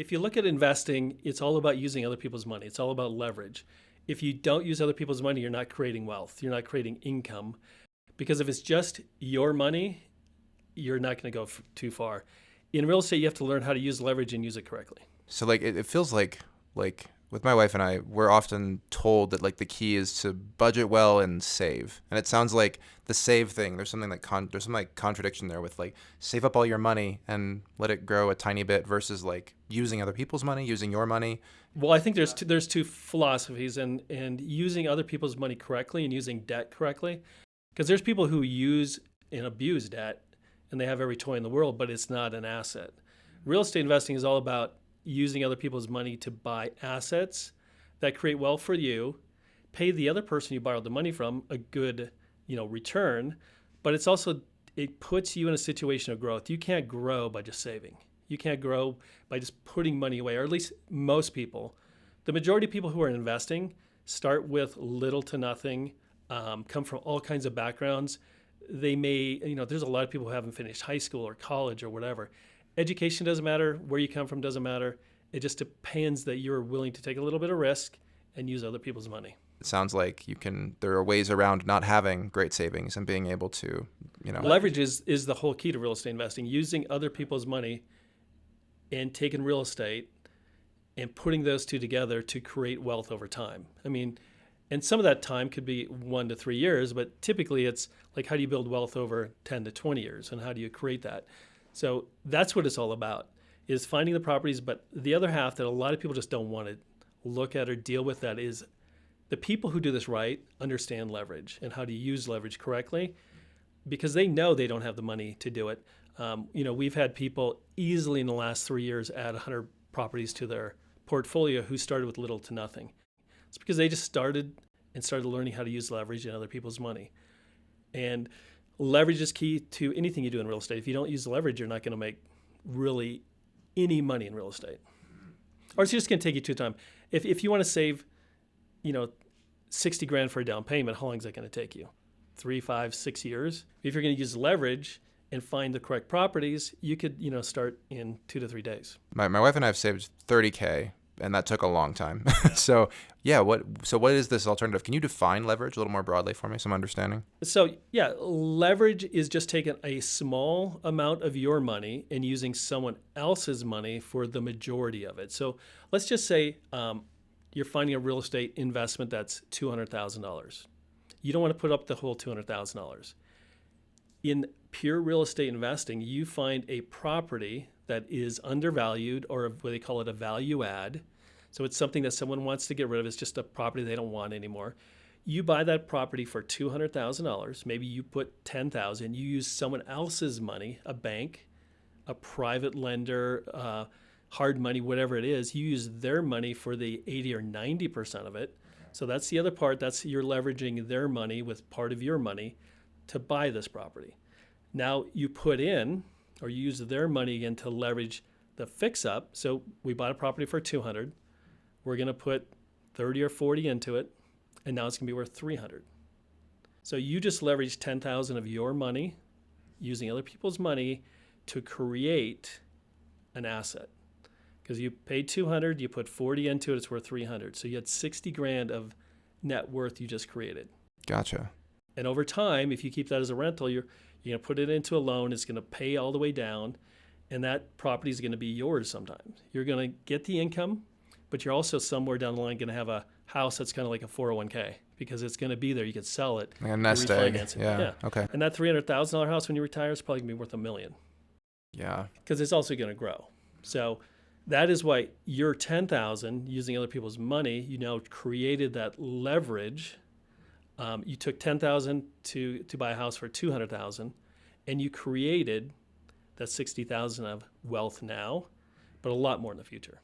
If you look at investing, it's all about using other people's money. It's all about leverage. If you don't use other people's money, you're not creating wealth. You're not creating income. Because if it's just your money, you're not going to go too far. In real estate, you have to learn how to use leverage and use it correctly. So like it feels like with my wife and I, we're often told that like the key is to budget well and save. And it sounds like the save thing, there's something like there's some like contradiction there with like save up all your money and let it grow a tiny bit versus like using other people's money, using your money. Well, I think there's two philosophies, and using other people's money correctly and using debt correctly. Because there's people who use and abuse debt, and they have every toy in the world, but it's not an asset. Real estate investing is all about using other people's money to buy assets that create wealth for you, pay the other person you borrowed the money from a good, return, but it puts you in a situation of growth. You can't grow by just saving. You can't grow by just putting money away, or at least most people. The majority of people who are investing start with little to nothing, come from all kinds of backgrounds. They may, there's a lot of people who haven't finished high school or college or whatever. Education doesn't matter. Where you come from doesn't matter. It just depends that you're willing to take a little bit of risk and use other people's money. It sounds like there are ways around not having great savings and being able to, Leverage is the whole key to real estate investing, using other people's money and taking real estate and putting those two together to create wealth over time. I mean, and some of that time could be 1 to 3 years, but typically it's like, how do you build wealth over 10 to 20 years, and how do you create that? So that's what it's all about, is finding the properties. But the other half that a lot of people just don't want to look at or deal with, that is the people who do this right understand leverage and how to use leverage correctly, because they know they don't have the money to do it. We've had people easily in the last 3 years add 100 properties to their portfolio who started with little to nothing. It's because they just started learning how to use leverage and other people's money. And leverage is key to anything you do in real estate. If you don't use leverage, you're not going to make really any money in real estate. Or it's just going to take you too time. If you want to save, $60,000 for a down payment, how long is that going to take you? 3, 5, 6 years? If you're going to use leverage and find the correct properties, you could, start in 2 to 3 days. My wife and I have saved $30K, and that took a long time. So what is this alternative? Can you define leverage a little more broadly for me, some understanding? So yeah, leverage is just taking a small amount of your money and using someone else's money for the majority of it. So let's just say you're finding a real estate investment that's $200,000. You don't want to put up the whole $200,000. In pure real estate investing, you find a property that is undervalued, or what they call it a value add. So it's something that someone wants to get rid of. It's just a property they don't want anymore. You buy that property for $200,000. Maybe you put $10,000. You use someone else's money, a bank, a private lender, hard money, whatever it is. You use their money for the 80 or 90% of it. So that's the other part. That's you're leveraging their money with part of your money to buy this property. Now you put in, or you use their money again to leverage the fix up. So we bought a property for $200. We're going to put 30 or 40 into it, and now it's going to be worth $300. So you just leverage 10,000 of your money using other people's money to create an asset. Because you paid $200, you put 40 into it, it's worth $300. So you had $60,000 of net worth you just created. Gotcha. And over time, if you keep that as a rental, you're going to put it into a loan. It's going to pay all the way down, and that property is going to be yours sometimes. You're going to get the income, but you're also somewhere down the line going to have a house that's kind of like a 401k, because it's going to be there. You could sell it. Like a nest egg. Yeah. Okay. And that $300,000 house when you retire is probably going to be worth $1 million. Yeah. Because it's also going to grow. So that is why your $10,000 using other people's money, you now created that leverage. You took $10,000 to buy a house for $200,000, and you created that $60,000 of wealth now, but a lot more in the future.